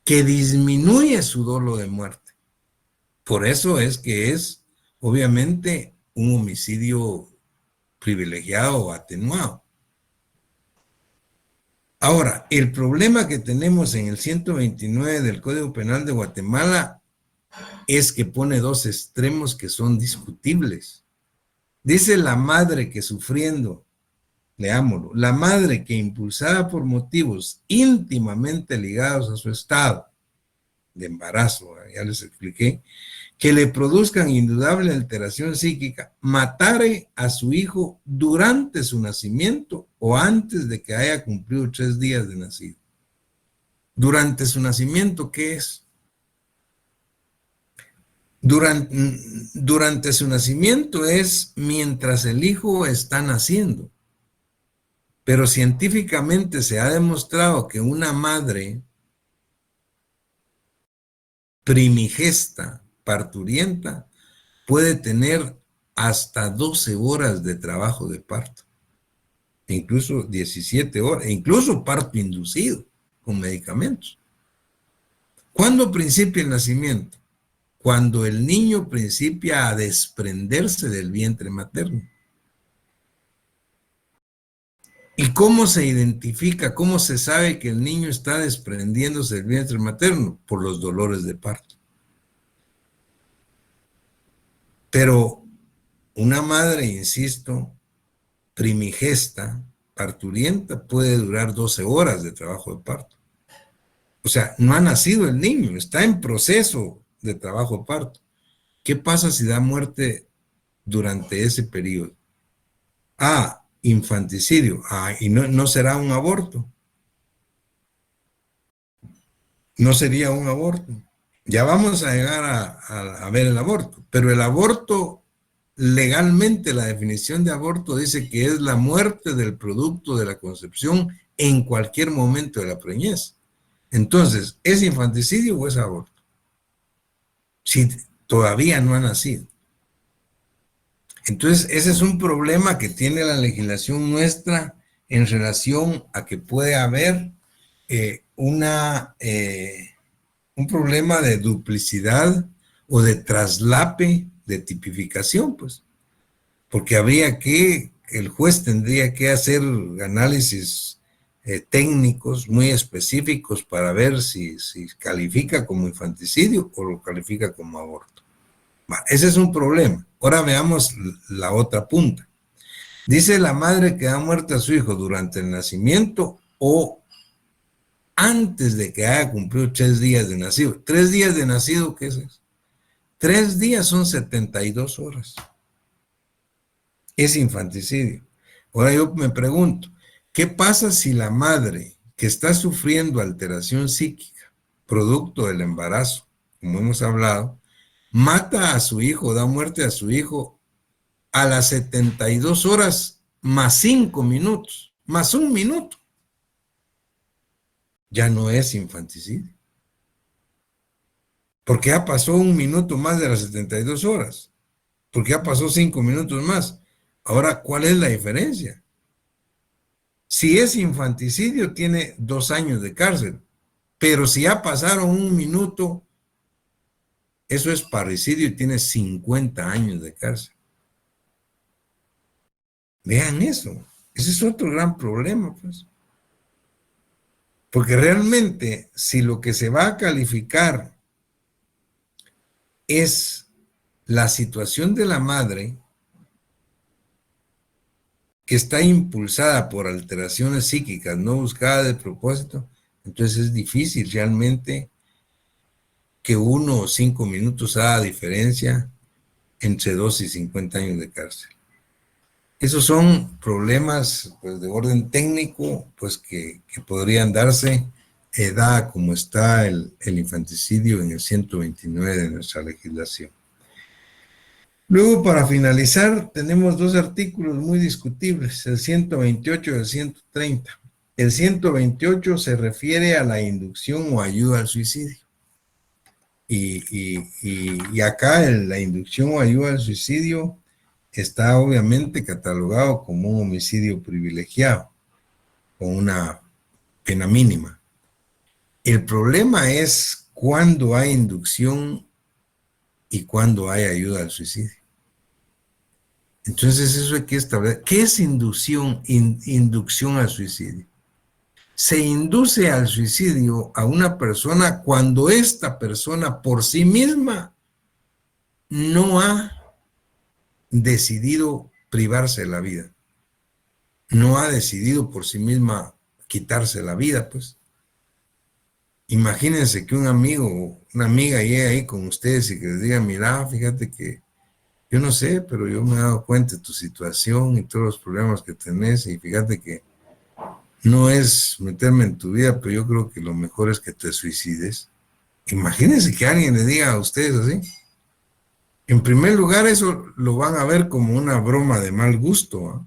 que disminuye su dolo de muerte. Por eso es que es, obviamente, un homicidio privilegiado o atenuado. Ahora, el problema que tenemos en el 129 del Código Penal de Guatemala es que pone 2 extremos que son discutibles. Dice la madre que sufriendo, leámoslo, la madre que impulsada por motivos íntimamente ligados a su estado de embarazo, ya les expliqué, que le produzcan indudable alteración psíquica, matare a su hijo durante su nacimiento o antes de que haya cumplido 3 días de nacido. Durante su nacimiento, ¿qué es? Durante su nacimiento es mientras el hijo está naciendo. Pero científicamente se ha demostrado que una madre primigesta, parturienta, puede tener hasta 12 horas de trabajo de parto, incluso 17 horas, incluso parto inducido con medicamentos. ¿Cuándo principia el nacimiento? Cuando el niño principia a desprenderse del vientre materno. ¿Y cómo se identifica, cómo se sabe que el niño está desprendiéndose del vientre materno? Por los dolores de parto. Pero una madre, insisto, primigesta, parturienta, puede durar 12 horas de trabajo de parto. O sea, no ha nacido el niño, está en proceso de trabajo de parto. ¿Qué pasa si da muerte durante ese periodo? Infanticidio. Y no será un aborto. No sería un aborto. Ya vamos a llegar a ver el aborto. Pero el aborto, legalmente, la definición de aborto dice que es la muerte del producto de la concepción en cualquier momento de la preñez. Entonces, ¿es infanticidio o es aborto? Si todavía no ha nacido. Entonces, ese es un problema que tiene la legislación nuestra en relación a que puede haber un problema de duplicidad o de traslape de tipificación, pues. Porque el juez tendría que hacer análisis técnicos muy específicos para ver si califica como infanticidio o lo califica como aborto. Ese es un problema. Ahora veamos la otra punta. Dice la madre que da muerte a su hijo durante el nacimiento o antes de que haya cumplido 3 días de nacido. 3 días de nacido, ¿qué es eso? 3 días son 72 horas. es infanticidio. Ahora yo me pregunto, ¿qué pasa si la madre que está sufriendo alteración psíquica, producto del embarazo, como hemos hablado, mata a su hijo, da muerte a su hijo a las 72 horas más 5 minutos, más 1 minuto? Ya no es infanticidio. Porque ya pasó 1 minuto más de las 72 horas. Porque ya pasó 5 minutos más. Ahora, ¿cuál es la diferencia? Si es infanticidio, tiene 2 años de cárcel. Pero si ya pasaron 1 minuto, eso es parricidio y tiene 50 años de cárcel. Vean eso. Ese es otro gran problema, pues. Porque realmente, si lo que se va a calificar es la situación de la madre, que está impulsada por alteraciones psíquicas no buscadas de propósito, entonces es difícil realmente que 1 o 5 minutos haga diferencia entre 2 y 50 años de cárcel. Esos son problemas pues, de orden técnico pues, que podrían darse, dada como está el infanticidio en el 129 de nuestra legislación. Luego, para finalizar, tenemos 2 artículos muy discutibles, el 128 y el 130. El 128 se refiere a la inducción o ayuda al suicidio. Y acá la inducción o ayuda al suicidio está obviamente catalogado como un homicidio privilegiado, con una pena mínima. El problema es cuándo hay inducción y cuándo hay ayuda al suicidio. Entonces eso hay que establecer. ¿Qué es inducción al suicidio? Se induce al suicidio a una persona cuando esta persona por sí misma no ha decidido privarse de la vida. No ha decidido por sí misma quitarse la vida, pues. Imagínense que un amigo o una amiga llegue ahí con ustedes y que les diga, mira, fíjate que yo no sé, pero yo me he dado cuenta de tu situación y todos los problemas que tenés y fíjate que no es meterme en tu vida, pero yo creo que lo mejor es que te suicides. Imagínense que alguien le diga a ustedes así. En primer lugar, eso lo van a ver como una broma de mal gusto.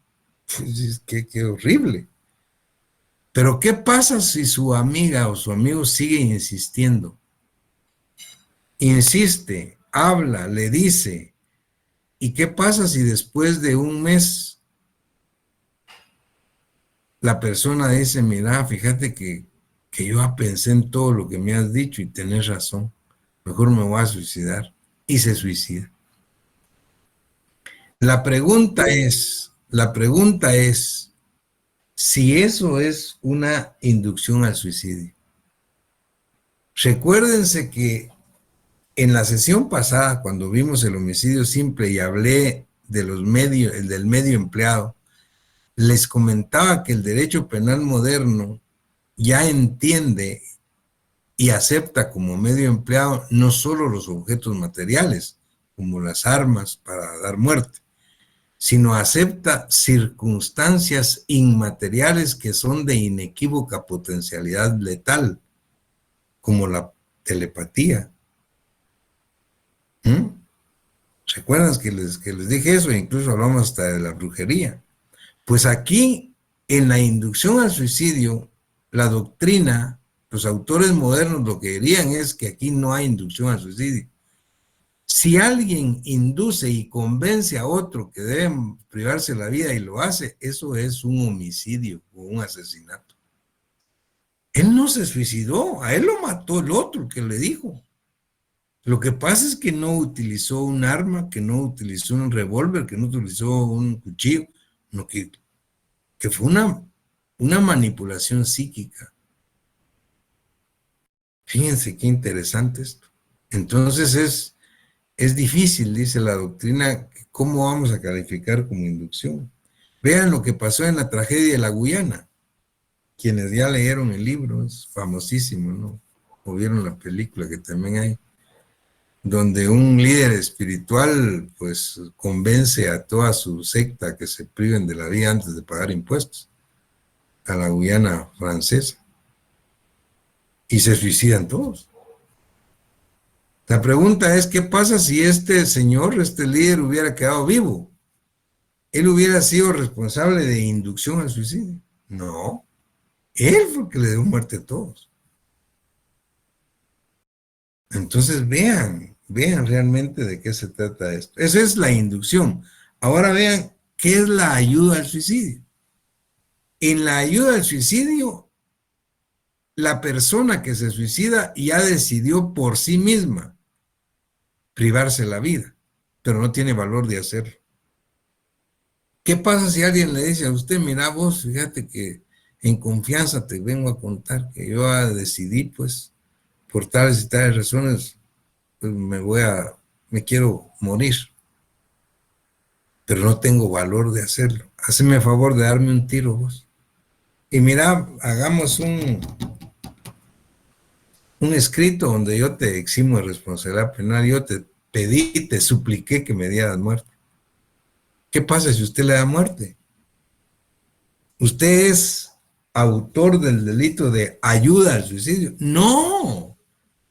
¿Eh? Qué horrible. Pero ¿qué pasa si su amiga o su amigo sigue insistiendo? Insiste, habla, le dice. ¿Y qué pasa si después de 1 mes la persona dice, mira, fíjate que yo ya pensé en todo lo que me has dicho y tenés razón, mejor me voy a suicidar? Y se suicida. La pregunta es, si eso es una inducción al suicidio. Recuérdense que en la sesión pasada, cuando vimos el homicidio simple y hablé de del medio empleado, les comentaba que el derecho penal moderno ya entiende y acepta como medio empleado no solo los objetos materiales, como las armas para dar muerte, sino acepta circunstancias inmateriales que son de inequívoca potencialidad letal, como la telepatía. ¿Recuerdan que les dije eso? Incluso hablamos hasta de la brujería. Pues aquí, en la inducción al suicidio, la doctrina, los autores modernos lo que dirían es que aquí no hay inducción al suicidio. Si alguien induce y convence a otro que deben privarse la vida y lo hace, eso es un homicidio o un asesinato. Él no se suicidó, a él lo mató el otro que le dijo. Lo que pasa es que no utilizó un arma, que no utilizó un revólver, que no utilizó un cuchillo, no, que fue una manipulación psíquica. Fíjense qué interesante esto. Entonces es difícil, dice la doctrina, cómo vamos a calificar como inducción. Vean lo que pasó en la tragedia de la Guyana. Quienes ya leyeron el libro, es famosísimo, ¿no? O vieron la película que también hay. donde un líder espiritual pues convence a toda su secta que se priven de la vida antes de pagar impuestos, a la Guyana francesa, y se suicidan todos. La pregunta es, ¿qué pasa si este señor, este líder, hubiera quedado vivo? ¿Él hubiera sido responsable de inducción al suicidio? No, él fue el que le dio muerte a todos. Entonces vean realmente de qué se trata esto. Esa es la inducción. Ahora vean qué es la ayuda al suicidio. En la ayuda al suicidio, la persona que se suicida ya decidió por sí misma privarse la vida, pero no tiene valor de hacerlo. ¿Qué pasa si alguien le dice a usted, mira vos, fíjate que en confianza te vengo a contar que yo decidí, pues, por tales y tales razones, pues me quiero morir, pero no tengo valor de hacerlo. Haceme el favor de darme un tiro vos. Y mira, hagamos un escrito donde yo te eximo de responsabilidad penal, yo te pedí, te supliqué que me dieras muerte. ¿Qué pasa si usted le da muerte? ¿Usted es autor del delito de ayuda al suicidio? No,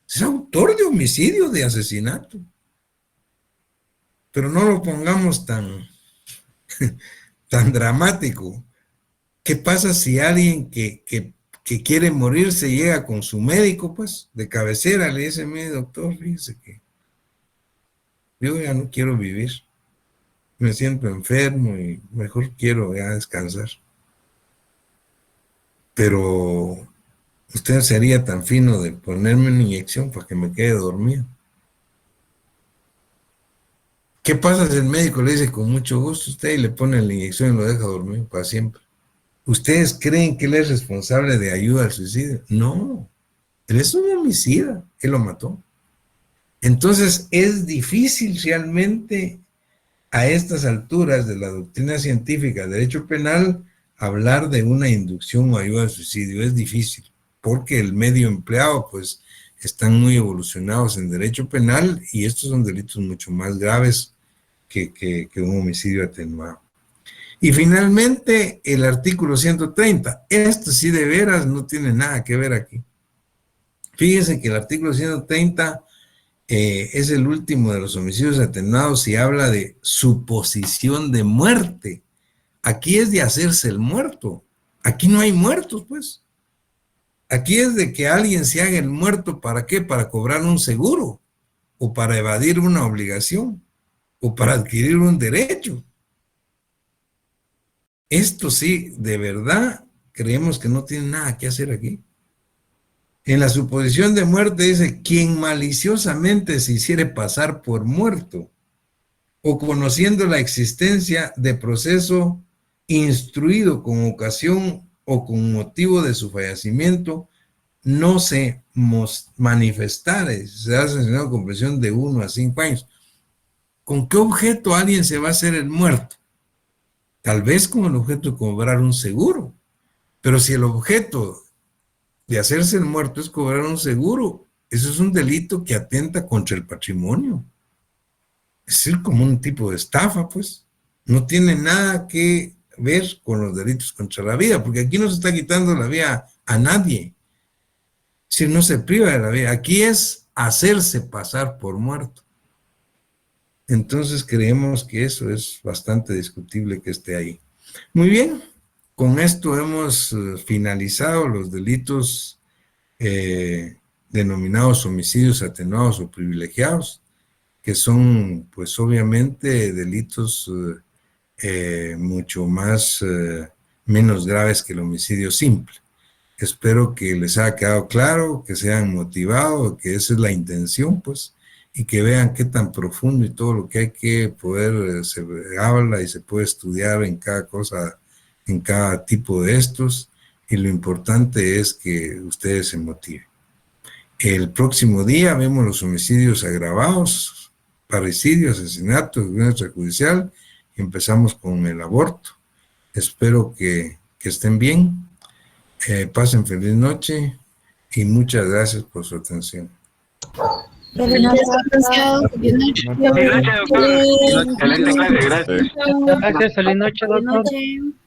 es autor de homicidio, de asesinato. Pero no lo pongamos tan dramático. ¿Qué pasa si alguien que quiere morirse llega con su médico, pues, de cabecera, le dice, mi doctor, fíjese que yo ya no quiero vivir, me siento enfermo y mejor quiero ya descansar? Pero usted sería tan fino de ponerme una inyección para que me quede dormido. ¿Qué pasa si el médico le dice con mucho gusto usted y le pone la inyección y lo deja dormir para siempre? ¿Ustedes creen que él es responsable de ayuda al suicidio? No, él es un homicida, él lo mató. Entonces es difícil realmente a estas alturas de la doctrina científica del derecho penal hablar de una inducción o ayuda al suicidio. Es difícil, porque el medio empleado pues están muy evolucionados en derecho penal y estos son delitos mucho más graves que un homicidio atenuado. Y finalmente el artículo 130, esto sí de veras no tiene nada que ver aquí. Fíjense que el artículo 130 es el último de los homicidios atenuados y habla de suposición de muerte. Aquí es de hacerse el muerto. Aquí no hay muertos, pues. Aquí es de que alguien se haga el muerto, ¿para qué? Para cobrar un seguro, o para evadir una obligación, o para adquirir un derecho. Esto sí, de verdad, creemos que no tiene nada que hacer aquí. En la suposición de muerte dice, quien maliciosamente se hiciere pasar por muerto, o conociendo la existencia de proceso instruido con ocasión o con motivo de su fallecimiento, no se manifestare, se ha sancionado con prisión de 1 a 5 años. ¿Con qué objeto alguien se va a hacer el muerto? Tal vez con el objeto de cobrar un seguro, pero si el objeto de hacerse el muerto es cobrar un seguro, eso es un delito que atenta contra el patrimonio. Es decir, como un tipo de estafa, pues. No tiene nada que ver con los delitos contra la vida, porque aquí no se está quitando la vida a nadie. Es decir, no se priva de la vida. Aquí es hacerse pasar por muerto. Entonces creemos que eso es bastante discutible que esté ahí. Muy bien, con esto hemos finalizado los delitos denominados homicidios atenuados o privilegiados, que son pues obviamente delitos mucho más menos graves que el homicidio simple. Espero que les haya quedado claro, que se hayan motivado, que esa es la intención, pues, y que vean qué tan profundo y todo lo que hay que poder, se habla y se puede estudiar en cada cosa, en cada tipo de estos, y lo importante es que ustedes se motiven. El próximo día vemos los homicidios agravados, parricidio, asesinato, violencia extrajudicial, y empezamos con el aborto. Espero que estén bien, pasen feliz noche y muchas gracias por su atención. Feliz noche, licenciado. Feliz noche. Excelente clase, gracias. Gracias, feliz noche, Feliz doctor. noche.